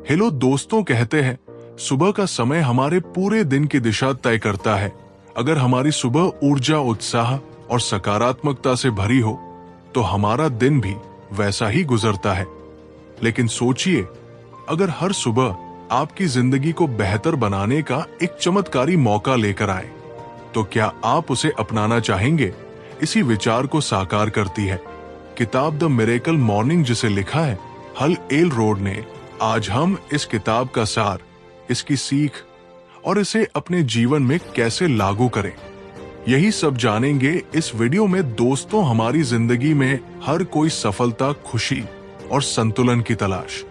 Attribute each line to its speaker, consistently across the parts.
Speaker 1: Hello दोस्तों, कहते हैं सुबह का समय हमारे पूरे दिन की दिशा तय करता है। अगर हमारी सुबह ऊर्जा, उत्साह और सकारात्मकता से भरी हो तो हमारा दिन भी वैसा ही गुजरता है। लेकिन सोचिए, अगर हर सुबह आपकी जिंदगी को बेहतर बनाने का एक चमत्कारी मौका लेकर आए तो क्या आप उसे अपनाना चाहेंगे? इसी विचार को साकार करती है किताब द मिरेकल मॉर्निंग, जिसे लिखा है हल एलरोड ने। आज हम इस किताब का सार, इसकी सीख और इसे अपने जीवन में कैसे लागू करें, यही सब जानेंगे इस वीडियो में। दोस्तों, हमारी जिंदगी में हर कोई सफलता, खुशी और संतुलन की तलाश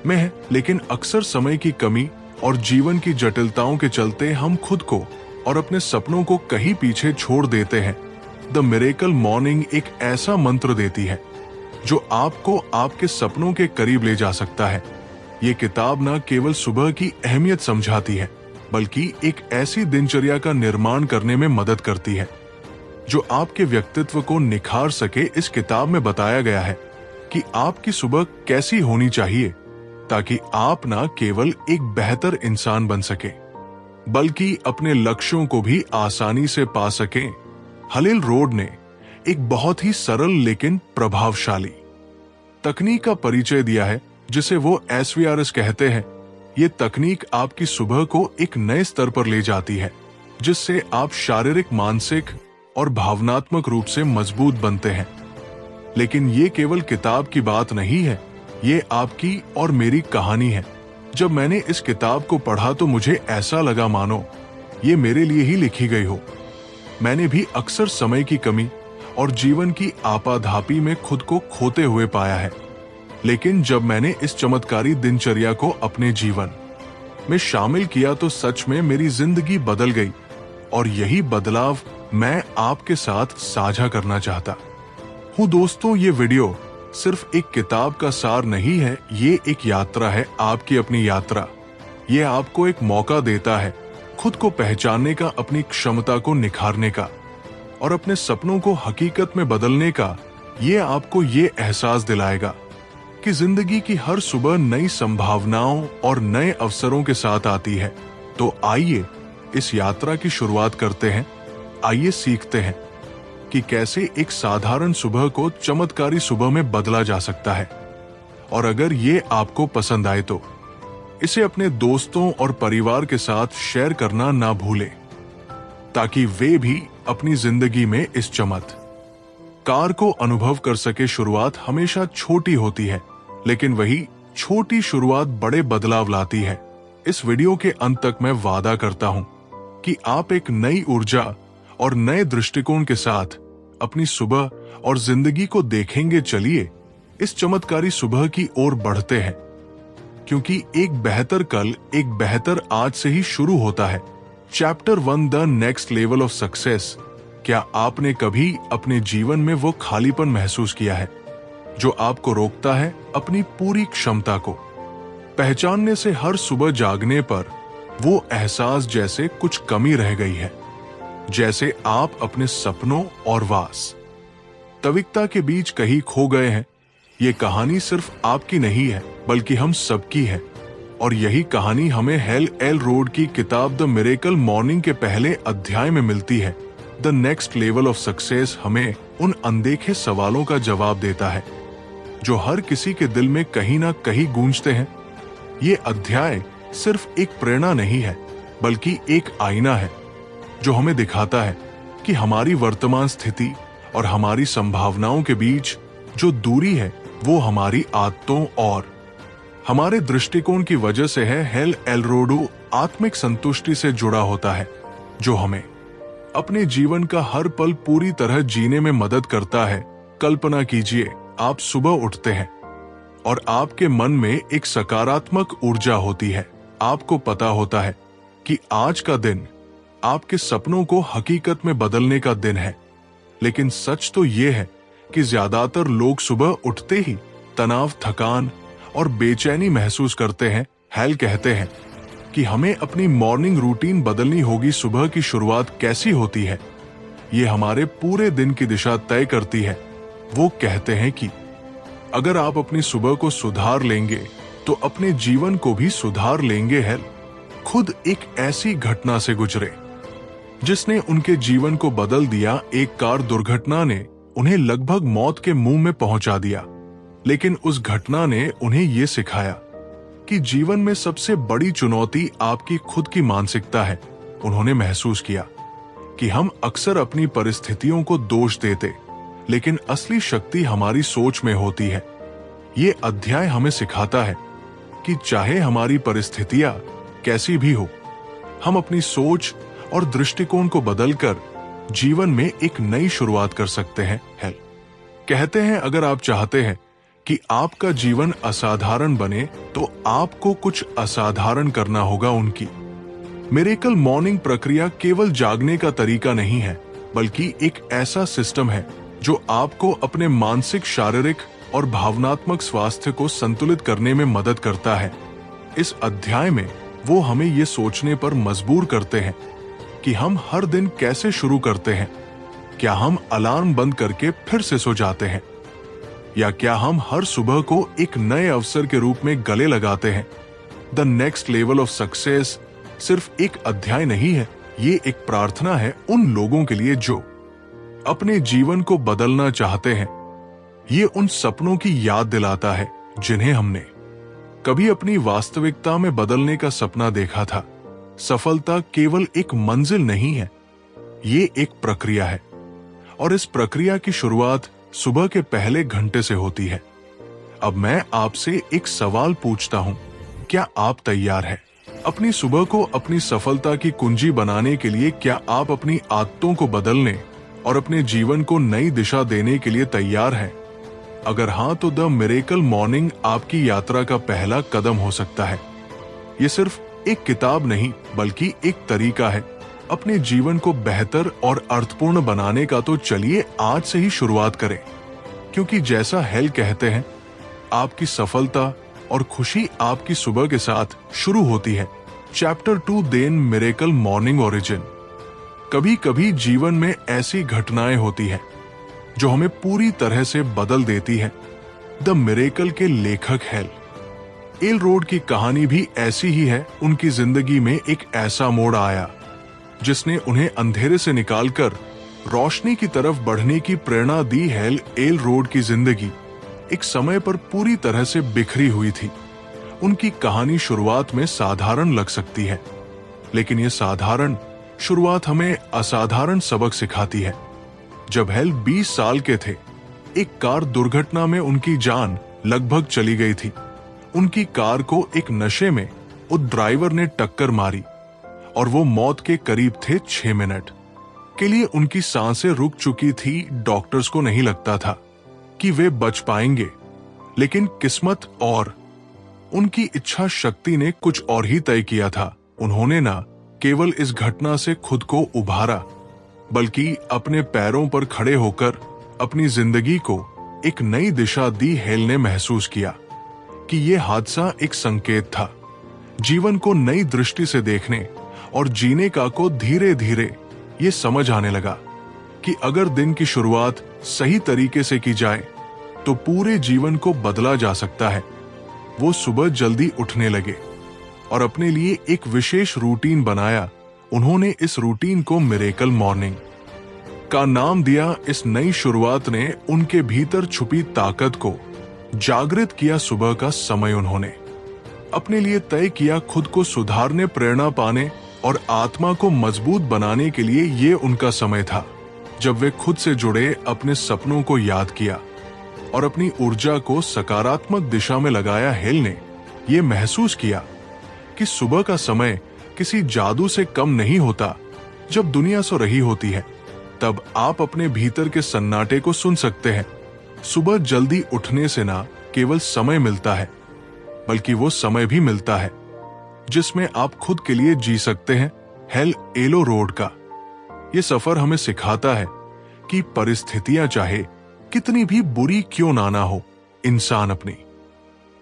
Speaker 1: में है, लेकिन अक्सर समय की कमी और जीवन की जटिलताओं के चलते हम खुद को और अपने सपनों को कहीं पीछे छोड़ देते हैं। द मिरेकल मॉर्निंग एक ऐसा मंत्र देती है जो आपको आपके सपनों के करीब ले जा सकता है। ये किताब न केवल सुबह की अहमियत समझाती है, बल्कि एक ऐसी दिनचर्या का निर्माण करने में मदद करती है जो आपके व्यक्तित्व को निखार सके। इस किताब में बताया गया है कि आपकी सुबह कैसी होनी चाहिए ताकि आप न केवल एक बेहतर इंसान बन सके, बल्कि अपने लक्ष्यों को भी आसानी से पा सके। हल एलरोड ने एक बहुत ही सरल लेकिन प्रभावशाली तकनीक का परिचय दिया है जिसे वो SVRS कहते हैं। ये तकनीक आपकी सुबह को एक नए स्तर पर ले जाती है, जिससे आप शारीरिक, मानसिक और भावनात्मक रूप से मजबूत बनते हैं। लेकिन ये केवल किताब की बात नहीं है, ये आपकी और मेरी कहानी है। जब मैंने इस किताब को पढ़ा तो मुझे ऐसा लगा मानो ये मेरे लिए ही लिखी गई हो। मैंने भी अक्सर समय की कमी और जीवन की आपाधापी में खुद को खोते हुए पाया है, लेकिन जब मैंने इस चमत्कारी दिनचर्या को अपने जीवन में शामिल किया तो सच में मेरी जिंदगी बदल गई। और यही बदलाव मैं आपके साथ साझा करना चाहता हूँ। दोस्तों, ये वीडियो सिर्फ एक किताब का सार नहीं है, ये एक यात्रा है, आपकी अपनी यात्रा। ये आपको एक मौका देता है खुद को पहचानने का, अपनी क्षमता को निखारने का और अपने सपनों को हकीकत में बदलने का। ये आपको ये एहसास दिलाएगा कि जिंदगी की हर सुबह नई संभावनाओं और नए अवसरों के साथ आती है। तो आइए इस यात्रा की शुरुआत करते हैं। आइए सीखते हैं कि कैसे एक साधारण सुबह को चमत्कारी सुबह में बदला जा सकता है। और अगर ये आपको पसंद आए तो इसे अपने दोस्तों और परिवार के साथ शेयर करना ना भूलें, ताकि वे भी अपनी जिंदगी में इस चमत्कार को अनुभव कर सके। शुरुआत हमेशा छोटी होती है, लेकिन वही छोटी शुरुआत बड़े बदलाव लाती है। इस वीडियो के अंत तक मैं वादा करता हूं कि आप एक नई ऊर्जा और नए दृष्टिकोण के साथ अपनी सुबह और जिंदगी को देखेंगे। चलिए इस चमत्कारी सुबह की ओर बढ़ते हैं, क्योंकि एक बेहतर कल एक बेहतर आज से ही शुरू होता है। Chapter 1, the next level of success. क्या आपने कभी अपने जीवन में वो खालीपन महसूस किया है जो आपको रोकता है अपनी पूरी क्षमता को पहचानने से? हर सुबह जागने पर वो एहसास जैसे कुछ कमी रह गई है, जैसे आप अपने सपनों और वास्तविकता के बीच कहीं खो गए हैं। ये कहानी सिर्फ आपकी नहीं है, बल्कि हम सबकी है। और यही कहानी हमें हल एलरोड की किताब द मिरेकल मॉर्निंग के पहले अध्याय में मिलती है। The next level of success हमें उन अनदेखे सवालों का जवाब देता है जो हर किसी के दिल में कहीं ना कहीं गूंजते हैं। ये अध्याय सिर्फ एक प्रेरणा नहीं है, बल्कि एक आईना है जो हमें दिखाता है कि हमारी वर्तमान स्थिति और हमारी संभावनाओं के बीच जो दूरी है वो हमारी आदतों और हमारे दृष्टिकोण की वजह से है। हल एलरोड आत्मिक संतुष्टि से जुड़ा होता है जो हमें अपने जीवन का हर पल पूरी तरह जीने में मदद करता है। कल्पना कीजिए, आप सुबह उठते हैं और आपके मन में एक सकारात्मक ऊर्जा होती है। आपको पता होता है कि आज का दिन आपके सपनों को हकीकत में बदलने का दिन है। लेकिन सच तो ये है कि ज्यादातर लोग सुबह उठते ही तनाव, थकान और बेचैनी महसूस करते हैं। हल कहते हैं कि हमें अपनी मॉर्निंग रूटीन बदलनी होगी। सुबह की शुरुआत कैसी होती है, ये हमारे पूरे दिन की दिशा तय करती है। वो कहते हैं कि अगर आप अपनी सुबह को सुधार लेंगे तो अपने जीवन को भी सुधार लेंगे। हेल खुद एक ऐसी घटना से गुजरे जिसने उनके जीवन को बदल दिया। एक कार दुर्घटना ने उन्हें लगभग मौत के मुंह में पहुंचा दिया, लेकिन उस घटना ने उन्हें यह सिखाया कि जीवन में सबसे बड़ी चुनौती आपकी खुद की मानसिकता है। उन्होंने महसूस किया कि हम अक्सर अपनी परिस्थितियों को दोष देते, लेकिन असली शक्ति हमारी सोच में होती है। ये अध्याय हमें सिखाता है कि चाहे हमारी परिस्थितियां कैसी भी हो, हम अपनी सोच और दृष्टिकोण को बदलकर जीवन में एक नई शुरुआत कर सकते हैं। हेल कहते हैं, अगर आप चाहते हैं कि आपका जीवन असाधारण बने, तो आपको कुछ असाधारण करना होगा। उनकी मिरेकल मॉर्निंग प्रक्रिया केवल जागने का तरीका नहीं है, बल्कि एक ऐसा सिस्टम है जो आपको अपने मानसिक, शारीरिक और भावनात्मक स्वास्थ्य को संतुलित करने में मदद करता है। इस अध्याय में वो हमें ये सोचने पर मजबूर करते हैं कि हम हर दिन कैसे शुरू करते हैं। क्या हम अलार्म बंद करके फिर से सो जाते हैं, या क्या हम हर सुबह को एक नए अवसर के रूप में गले लगाते हैं। The next level of success सिर्फ एक अध्याय नहीं है, ये एक प्रार्थना है उन लोगों के लिए जो अपने जीवन को बदलना चाहते हैं। ये उन सपनों की याद दिलाता है जिन्हें हमने कभी अपनी वास्तविकता में बदलने का सपना देखा था। सफलता केवल एक मंजिल नहीं है, ये एक प्रक्रिया है, और इस प्रक्रिया की शुरुआत सुबह के पहले घंटे से होती है। अब मैं आपसे एक सवाल पूछता हूं, क्या आप तैयार हैं अपनी सुबह को अपनी सफलता की कुंजी बनाने के लिए? क्या आप अपनी आदतों को बदलने और अपने जीवन को नई दिशा देने के लिए तैयार हैं? अगर हां, तो द मिरेकल मॉर्निंग आपकी यात्रा का पहला कदम हो सकता है। ये सिर्फ एक किताब नहीं, बल्कि एक तरीका है अपने जीवन को बेहतर और अर्थपूर्ण बनाने का। तो चलिए आज से ही शुरुआत करें, क्योंकि जैसा हेल कहते हैं, आपकी सफलता और खुशी आपकी सुबह के साथ शुरू होती है। Chapter 2 then miracle morning origin. कभी कभी जीवन में ऐसी घटनाएं होती हैं जो हमें पूरी तरह से बदल देती हैं। द मिरेकल के लेखक हेल एलरोड की कहानी भी ऐसी ही है। उनकी जिंदगी में एक ऐसा मोड़ आया जिसने उन्हें अंधेरे से निकालकर रोशनी की तरफ बढ़ने की प्रेरणा दी। हेल एलरोड की जिंदगी एक समय पर पूरी तरह से बिखरी हुई थी। उनकी कहानी शुरुआत में साधारण लग सकती है, लेकिन यह साधारण शुरुआत हमें असाधारण सबक सिखाती है। जब हेल 20 साल के थे, एक कार दुर्घटना में उनकी जान लगभग चली गई थी। उनकी कार को एक नशे में उस ड्राइवर ने टक्कर मारी और वो मौत के करीब थे। 6 मिनट के लिए उनकी सांसें रुक चुकी थी। डॉक्टर्स को नहीं लगता था कि वे बच पाएंगे, लेकिन किस्मत और उनकी इच्छा शक्ति ने कुछ और ही तय किया था। उन्होंने ना केवल इस घटना से खुद को उभारा, बल्कि अपने पैरों पर खड़े होकर अपनी जिंदगी को एक नई दिशा दी। हेल ने महसूस किया कि यह हादसा एक संकेत था, जीवन को नई दृष्टि से देखने और जीने का। को धीरे धीरे ये समझ आने लगा कि अगर दिन की शुरुआत सही तरीके से की जाए तो पूरे जीवन को बदला जा सकता है। वो सुबह जल्दी उठने लगे और अपने लिए एक विशेष रूटीन बनाया। उन्होंने इस रूटीन को मिरेकल मॉर्निंग का नाम दिया। इस नई शुरुआत ने उनके भीतर छुपी ताकत को जागृत किया। सुबह का समय उन्होंने अपने लिए तय किया, खुद को सुधारने, प्रेरणा पाने और आत्मा को मजबूत बनाने के लिए। ये उनका समय था जब वे खुद से जुड़े, अपने सपनों को याद किया और अपनी ऊर्जा को सकारात्मक दिशा में लगाया। हेल ने यह महसूस किया कि सुबह का समय किसी जादू से कम नहीं होता। जब दुनिया सो रही होती है, तब आप अपने भीतर के सन्नाटे को सुन सकते हैं। सुबह जल्दी उठने से ना केवल समय मिलता है, बल्कि वो समय भी मिलता है जिसमें आप खुद के लिए जी सकते हैं। हेल एलरोड का ये सफर हमें सिखाता है कि परिस्थितियां चाहे कितनी भी बुरी क्यों ना हो, इंसान अपनी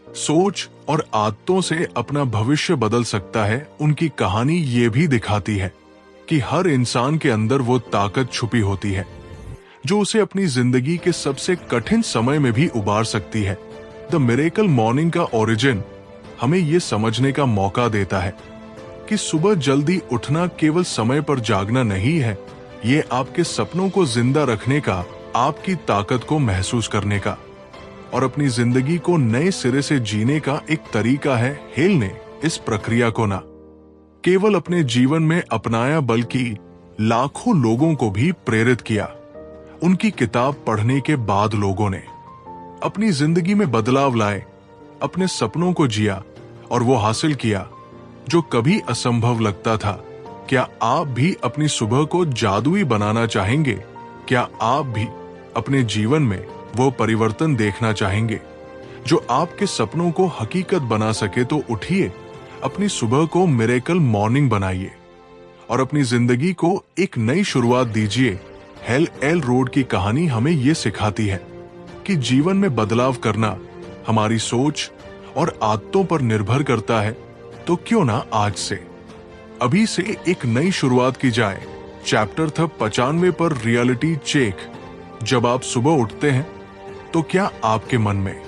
Speaker 1: सोच और आदतों से अपना भविष्य बदल सकता है। उनकी कहानी ये भी दिखाती है कि हर इंसान के अंदर वो ताकत छुपी होती है जो उसे अपनी जिंदगी के सबसे कठिन समय में भी उबार सकती है। द मिरेकल मॉर्निंग का ओरिजिन हमें ये समझने का मौका देता है कि सुबह जल्दी उठना केवल समय पर जागना नहीं है, ये आपके सपनों को जिंदा रखने का, आपकी ताकत को महसूस करने का और अपनी जिंदगी को नए सिरे से जीने का एक तरीका है। हेल ने इस प्रक्रिया को ना केवल अपने जीवन में अपनाया बल्कि लाखों लोगों को भी प्रेरित किया। उनकी किताब पढ़ने के बाद लोगों ने अपनी जिंदगी में बदलाव लाए, अपने सपनों को जिया और वो हासिल किया जो कभी असंभव लगता था। क्या आप भी अपनी सुबह को जादुई बनाना चाहेंगे? क्या आप भी अपने जीवन में वो परिवर्तन देखना चाहेंगे जो आपके सपनों को हकीकत बना सके? तो उठिए, अपनी सुबह को मिरेकल मॉर्निंग बनाइए और अपनी जिंदगी को एक नई शुरुआत दीजिए। हेल एलरोड की कहानी हमें ये सिखाती है कि जीवन में बदलाव करना हमारी सोच और आदतों पर निर्भर करता है। तो क्यों ना आज से, अभी से एक नई शुरुआत की जाए। चैप्टर था 95 पर रियलिटी चेक। जब आप सुबह उठते हैं तो क्या आपके मन में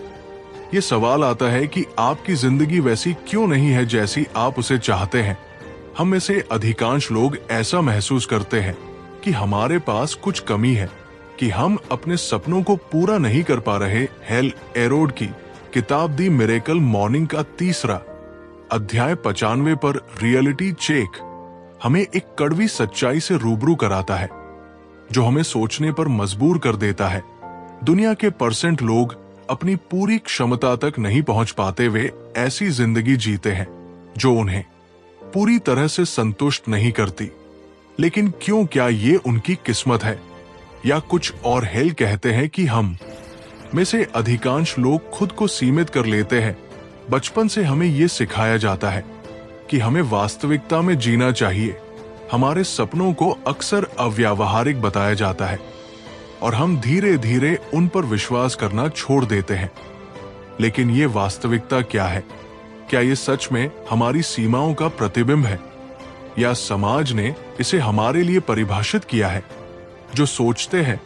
Speaker 1: ये सवाल आता है कि आपकी जिंदगी वैसी क्यों नहीं है जैसी आप उसे चाहते हैं? हम में से अधिकांश लोग ऐसा महसूस करते हैं कि हमारे पास कुछ कमी है, कि हम अपने सपनों को पूरा नहीं कर पा रहे। हेल एरोड की किताब दी मिरेकल मॉर्निंग का तीसरा अध्याय 95 पर रियलिटी चेक हमें एक कड़वी सच्चाई से रूबरू कराता है जो हमें सोचने पर मजबूर कर देता है। दुनिया के % लोग अपनी पूरी क्षमता तक नहीं पहुंच पाते। वे ऐसी जिंदगी जीते हैं जो उन्हें पूरी तरह से संतुष्ट नहीं करती। लेकिन क्यों? क्या ये उनकी किस्मत है या कुछ और? हेल कहते हैं कि हम में से अधिकांश लोग खुद को सीमित कर लेते हैं। बचपन से हमें ये सिखाया जाता है कि हमें वास्तविकता में जीना चाहिए। हमारे सपनों को अक्सर अव्यावहारिक बताया जाता है और हम धीरे धीरे उन पर विश्वास करना छोड़ देते हैं। लेकिन ये वास्तविकता क्या है? क्या ये सच में हमारी सीमाओं का प्रतिबिंब है या समाज ने इसे हमारे लिए परिभाषित किया है? जो सोचते हैं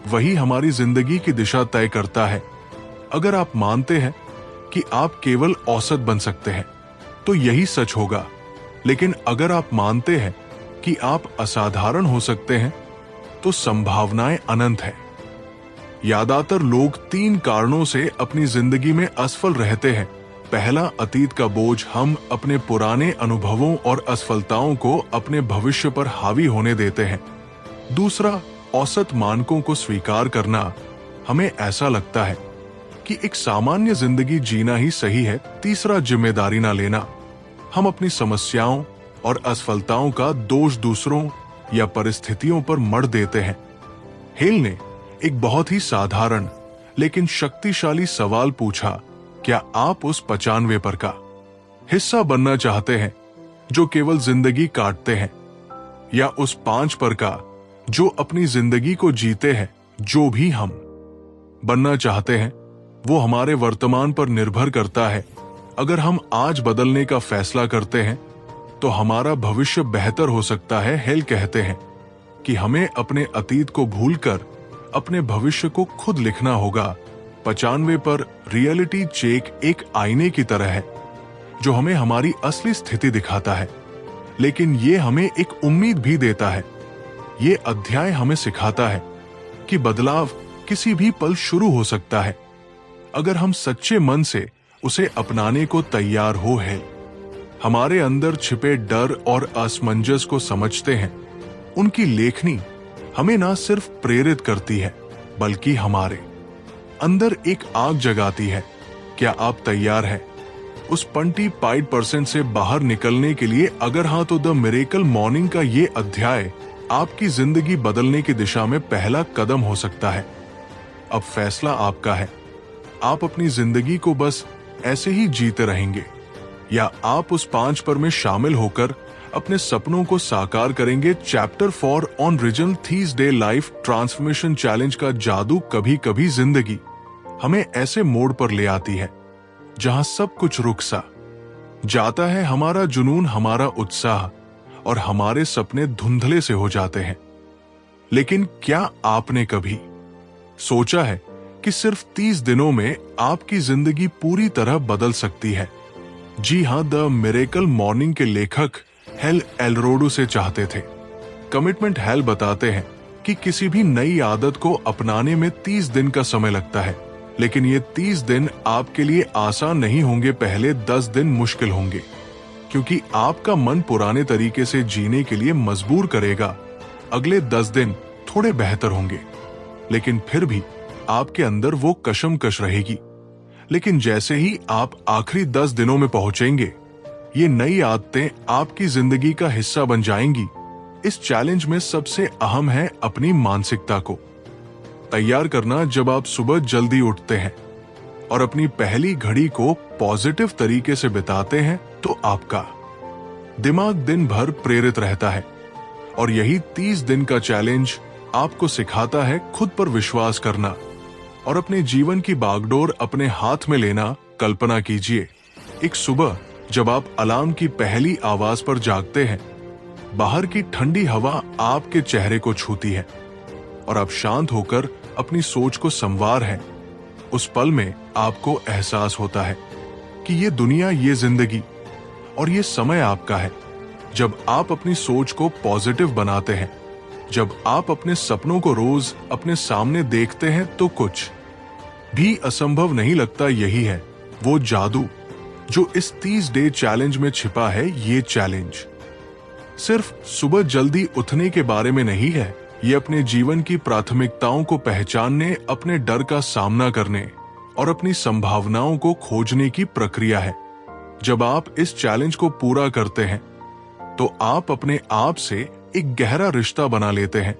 Speaker 1: वही हमारी जिंदगी की दिशा तय करता है। अगर आप मानते हैं कि आप केवल औसत बन सकते हैं तो यही सच होगा। लेकिन अगर आप मानते हैं कि आप असाधारण हो सकते हैं तो संभावनाएं अनंत है। ज्यादातर लोग 3 कारणों से अपनी जिंदगी में असफल रहते हैं। पहला, अतीत का बोझ। हम अपने पुराने अनुभवों और असफलताओं को अपने भविष्य पर हावी होने देते हैं। दूसरा, औसत मानकों को स्वीकार करना। हमें ऐसा लगता है कि एक सामान्य जिंदगी जीना ही सही है। तीसरा, जिम्मेदारी ना लेना। हम अपनी समस्याओं और असफलताओं का दोष दूसरों या परिस्थितियों पर मढ़ देते हैं। हेल ने एक बहुत ही साधारण लेकिन शक्तिशाली सवाल पूछा, क्या आप उस 95 पर का हिस्सा बनना चाहते हैं जो केवल जिंदगी काटते हैं, या उस 5 पर का जो अपनी जिंदगी को जीते हैं? जो भी हम बनना चाहते हैं वो हमारे वर्तमान पर निर्भर करता है। अगर हम आज बदलने का फैसला करते हैं तो हमारा भविष्य बेहतर हो सकता है। हेल कहते हैं कि हमें अपने अतीत को भूलकर अपने भविष्य को खुद लिखना होगा। 95 पर रियलिटी चेक एक आईने की तरह है जो हमें हमारी असली स्थिति दिखाता है, लेकिन ये हमें एक उम्मीद भी देता है। ये अध्याय हमें सिखाता है कि बदलाव किसी भी पल शुरू हो सकता है अगर हम सच्चे मन से उसे अपनाने को तैयार हो। है हमारे अंदर छिपे डर और असमंजस को समझते हैं। उनकी लेखनी हमें ना सिर्फ प्रेरित करती है बल्कि हमारे अंदर एक आग जगाती है। क्या आप तैयार हैं उस 25% से बाहर निकलने के लिए? अगर हाँ, तो द मिरेकल मॉर्निंग का ये अध्याय आपकी जिंदगी बदलने की दिशा में पहला कदम हो सकता है। अब फैसला आपका है। आप अपनी जिंदगी को बस ऐसे ही जीते रहेंगे या आप उस 5 पर में शामिल होकर अपने सपनों को साकार करेंगे। Chapter 4 on regional these day life transformation challenge का जादू। कभी कभी जिंदगी हमें ऐसे मोड़ पर ले आती है जहां सब कुछ रुक सा जाता है। हमारा जुनून, हमारा उत्साह और हमारे सपने धुंधले से हो जाते हैं। लेकिन क्या आपने कभी सोचा है कि सिर्फ 30 दिनों में आपकी जिंदगी पूरी तरह बदल सकती है? जी हाँ, द मिरेकल मॉर्निंग के लेखक हेल एलरोडो से चाहते थे। कमिटमेंट हेल बताते हैं कि किसी भी नई आदत को अपनाने में 30 दिन का समय लगता है, लेकिन ये 30 दिन आपके लिए आसान नहीं होंगे। पहले 10 दिन मुश्किल होंगे, क्योंकि आपका मन पुराने तरीके से जीने के लिए मजबूर करेगा। अगले 10 दिन थोड़े बेहतर होंगे, लेकिन फिर भी आपके अंदर वो कशमकश रहेगी। लेकिन जैसे ही आप आखिरी 10 दिनों में पहुंचेंगे, ये नई आदतें आपकी जिंदगी का हिस्सा बन जाएंगी। इस चैलेंज में सबसे अहम है अपनी मानसिकता को तैयार करना। जब आप सुबह जल्दी उठते हैं और अपनी पहली घड़ी को पॉजिटिव तरीके से बिताते हैं, तो आपका दिमाग दिन भर प्रेरित रहता है। और यही 30 दिन का चैलेंज आपको सिखाता है खुद पर विश्वास करना और अपने जीवन की बागडोर अपने हाथ में लेना। कल्पना कीजिए, एक सुबह जब आप अलार्म की पहली आवाज पर जागते हैं, बाहर की ठंडी हवा आपके चेहरे को छूती है और आप शांत होकर अपनी सोच को संवार हैं। उस पल में आपको एहसास होता है कि ये दुनिया, ये जिंदगी और ये समय आपका है। जब आप अपनी सोच को पॉजिटिव बनाते हैं, जब आप अपने सपनों को रोज अपने सामने देखते हैं, तो कुछ भी असंभव नहीं लगता। यही है वो जादू जो इस 30 डे चैलेंज में छिपा है। ये चैलेंज सिर्फ सुबह जल्दी उठने के बारे में नहीं है, ये अपने जीवन की प्राथमिकताओं को पहचानने, अपने डर का सामना करने और अपनी संभावनाओं को खोजने की प्रक्रिया है। जब आप इस चैलेंज को पूरा करते हैं, तो आप अपने आप से एक गहरा रिश्ता बना लेते हैं।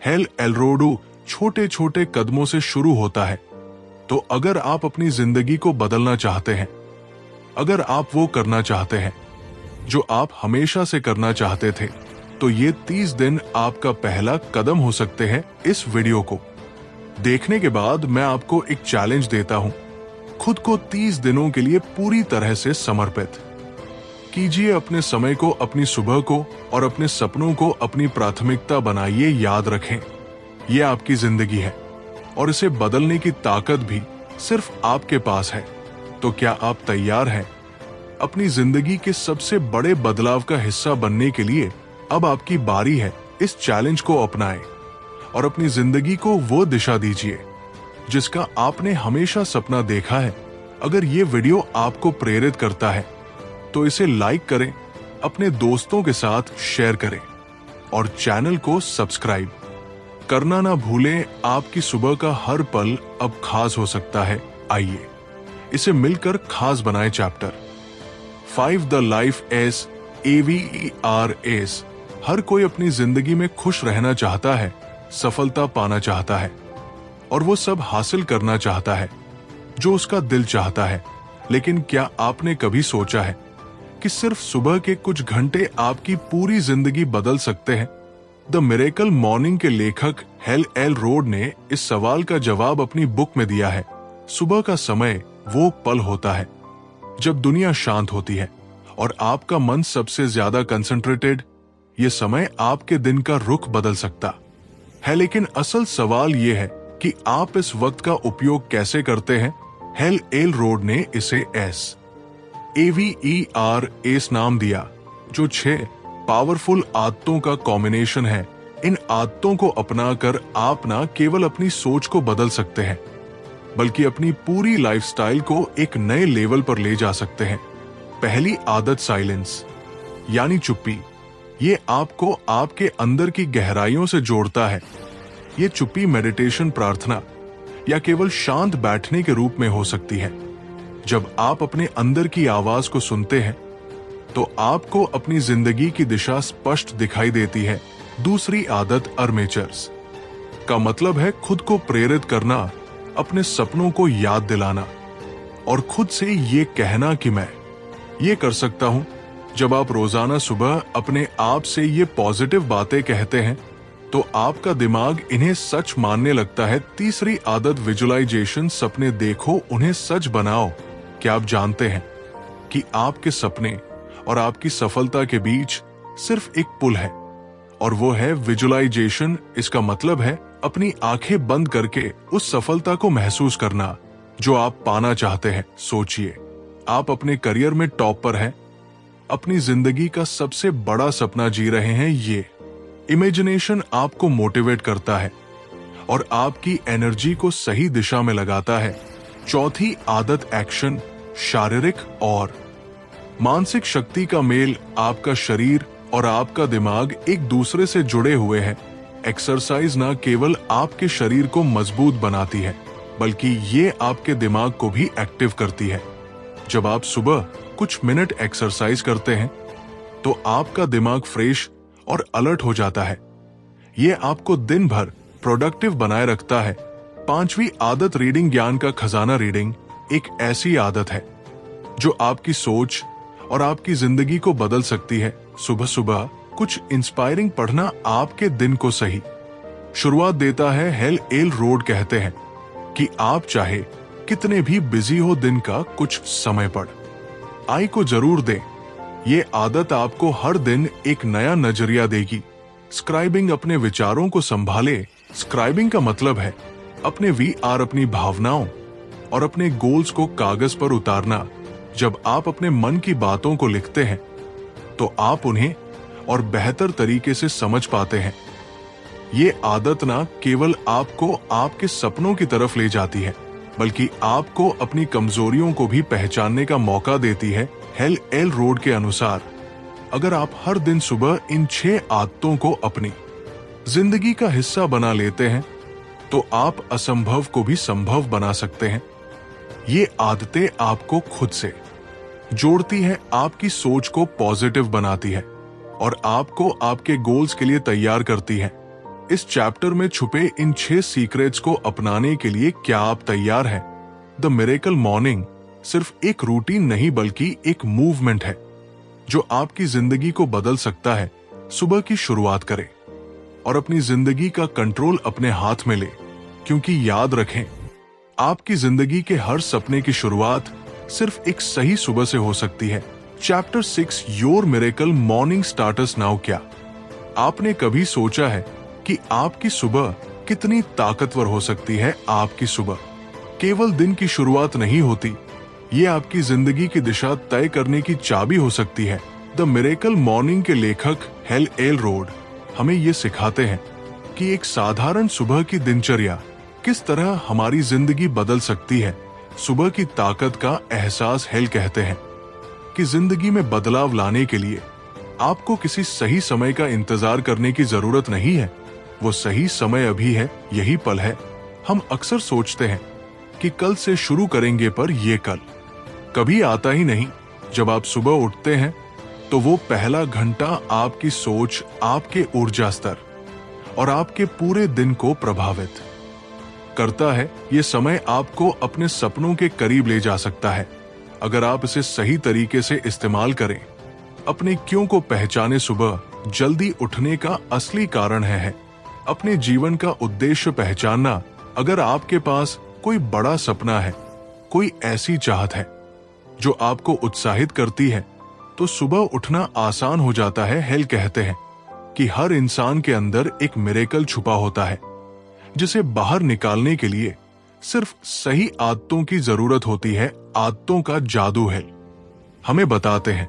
Speaker 1: हेल एलरोडो छोटे छोटे कदमों से शुरू होता है। तो अगर आप अपनी जिंदगी को बदलना चाहते हैं, अगर आप वो करना चाहते हैं जो आप हमेशा से करना चाहते थे, तो ये 30 दिन आपका पहला कदम हो सकते हैं। इस वीडियो को देखने के बाद मैं आपको एक चैलेंज देता हूं। खुद को 30 दिनों के लिए पूरी तरह से समर्पित कीजिए। अपने समय को, अपनी सुबह को और अपने सपनों को अपनी प्राथमिकता बनाइए। याद रखें, यह आपकी जिंदगी है और इसे बदलने की ताकत भी सिर्फ आपके पास है। तो क्या आप तैयार हैं अपनी जिंदगी के सबसे बड़े बदलाव का हिस्सा बनने के लिए? अब आपकी बारी है। इस चैलेंज को अपनाएं और अपनी जिंदगी को वो दिशा दीजिए जिसका आपने हमेशा सपना देखा है। अगर ये वीडियो आपको प्रेरित करता है, तो इसे लाइक करें, अपने दोस्तों के साथ शेयर करें और चैनल को सब्सक्राइब करना ना भूलें। आपकी सुबह का हर पल अब खास हो सकता है। आइए इसे मिलकर खास बनाएं। Chapter 5 the life S AVERS। हर कोई अपनी जिंदगी में खुश रहना चाहता है, सफलता पाना चाहता है और वो सब हासिल करना चाहता है जो उसका दिल चाहता है। लेकिन क्या आपने कभी सोचा है कि सिर्फ सुबह के कुछ घंटे आपकी पूरी जिंदगी बदल सकते हैं? द मिरेकल मॉर्निंग के लेखक हेल एलरोडो ने इस सवाल का जवाब अपनी बुक में दिया है। सुबह का समय वो पल होता है जब दुनिया शांत होती है और आपका मन सबसे ज्यादा कंसंट्रेटेड। ये समय आपके दिन का रुख बदल सकता है। लेकिन असल सवाल ये है कि आप इस वक्त का उपयोग कैसे करते हैं। हेल एलरोडो ने इसे AVERS नाम दिया, जो 6 पावरफुल आदतों का कॉम्बिनेशन है। इन आदतों को अपनाकर आप न केवल अपनी सोच को बदल सकते हैं, बल्कि अपनी पूरी लाइफस्टाइल को एक नए लेवल पर ले जा सकते हैं। पहली आदत साइलेंस, यानी चुप्पी। ये आपको आपके अंदर की गहराइयों से जोड़ता है। ये चुप्पी मेडिटेशन, प्रार्थना या केवल शांत बैठने के रूप में हो सकती है। जब आप अपने अंदर की आवाज को सुनते हैं, तो आपको अपनी जिंदगी की दिशा स्पष्ट दिखाई देती है। दूसरी आदत अर्मेचर्स का मतलब है खुद को प्रेरित करना, अपने सपनों को याद दिलाना और खुद से ये कहना कि मैं ये कर सकता हूं। जब आप रोजाना सुबह अपने आप से ये पॉजिटिव बातें कहते हैं, तो आपका दिमाग इन्हें सच मानने लगता है। तीसरी आदत विजुअलाइजेशन, सपने देखो, उन्हें सच बनाओ। क्या आप जानते हैं कि आपके सपने और आपकी सफलता के बीच सिर्फ एक पुल है, और वो है विजुअलाइजेशन। इसका मतलब है अपनी आंखें बंद करके उस सफलता को महसूस करना जो आप पाना चाहते हैं। सोचिए, आप अपने करियर में टॉप पर हैं, अपनी जिंदगी का सबसे बड़ा सपना जी रहे हैं। ये इमेजिनेशन आपको मोटिवेट करता है और आपकी एनर्जी को सही दिशा में लगाता है। चौथी आदत एक्शन, शारीरिक और मानसिक शक्ति का मेल। आपका शरीर और आपका दिमाग एक दूसरे से जुड़े हुए हैं। एक्सरसाइज ना केवल आपके शरीर को मजबूत बनाती है, बल्कि ये आपके दिमाग को भी एक्टिव करती है। जब आप सुबह कुछ मिनट एक्सरसाइज करते हैं तो आपका दिमाग फ्रेश और अलर्ट हो जाता है। ये आपको दिन भर प्रोडक्टिव बनाए रखता है। पांचवी आदत रीडिंग, ज्ञान का खजाना। रीडिंग एक ऐसी आदत है जो आपकी सोच और आपकी जिंदगी को बदल सकती है। सुबह सुबह कुछ इंस्पायरिंग पढ़ना आपके दिन को सही शुरुआत देता है। हेल एल रोड कहते हैं कि आप चाहे कितने भी बिजी हो, दिन का कुछ समय पढ़ आई को जरूर दें। ये आदत आपको हर दिन एक नया नजरिया देगी। स्क्राइबिंग, अपने विचारों को संभाले। स्क्राइबिंग का मतलब है अपनी भावनाओं और अपने गोल्स को कागज पर उतारना। जब आप अपने मन की बातों को लिखते हैं तो आप उन्हें और बेहतर तरीके से समझ पाते हैं। ये आदत ना केवल आपको आपके सपनों की तरफ ले जाती है, बल्कि आपको अपनी कमजोरियों को भी पहचानने का मौका देती है। हेल एल रोड के अनुसार अगर आप हर दिन सुबह इन 6 आदतों को अपनी जिंदगी का हिस्सा बना लेते हैं तो आप असंभव को भी संभव बना सकते हैं। ये आदतें आपको खुद से जोड़ती है, आपकी सोच को पॉजिटिव बनाती है और आपको आपके गोल्स के लिए तैयार करती है। इस चैप्टर में छुपे इन 6 सीक्रेट्स को अपनाने के लिए क्या आप तैयार हैं? द मिरेकल मॉर्निंग सिर्फ एक रूटीन नहीं, बल्कि एक मूवमेंट है जो आपकी जिंदगी को बदल सकता है। सुबह की शुरुआत करें और अपनी जिंदगी का कंट्रोल अपने हाथ में ले, क्योंकि याद रखें, आपकी जिंदगी के हर सपने की शुरुआत सिर्फ एक सही सुबह से हो सकती है। Chapter 6, your miracle morning starters now. क्या आपने कभी सोचा है कि आपकी सुबह कितनी ताकतवर हो सकती है? आपकी सुबह केवल दिन की शुरुआत नहीं होती, ये आपकी जिंदगी की दिशा तय करने की चाबी हो सकती है। द मिरेकल मॉर्निंग के लेखक हेल एल रोड हमें ये सिखाते हैं कि एक साधारण सुबह की दिनचर्या किस तरह हमारी जिंदगी बदल सकती है। सुबह की ताकत का एहसास। हेल कहते हैं कि जिंदगी में बदलाव लाने के लिए आपको किसी सही समय का इंतजार करने की जरूरत नहीं है। वो सही समय अभी है, यही पल है। हम अक्सर सोचते हैं कि कल से शुरू करेंगे, पर ये कल कभी आता ही नहीं। जब आप सुबह उठते हैं तो वो पहला घंटा आपकी सोच, आपके ऊर्जा स्तर और आपके पूरे दिन को प्रभावित करता है। ये समय आपको अपने सपनों के करीब ले जा सकता है अगर आप इसे सही तरीके से इस्तेमाल करें। अपने क्यों को पहचाने। सुबह जल्दी उठने का असली कारण है अपने जीवन का उद्देश्य पहचानना। अगर आपके पास कोई बड़ा सपना है, कोई ऐसी चाहत है जो आपको उत्साहित करती है, तो सुबह उठना आसान हो जाता है। हेल कहते हैं कि हर इंसान के अंदर एक मिरेकल छुपा होता है, जिसे बाहर निकालने के लिए सिर्फ सही आदतों की जरूरत होती है। आदतों का जादू है हमें बताते हैं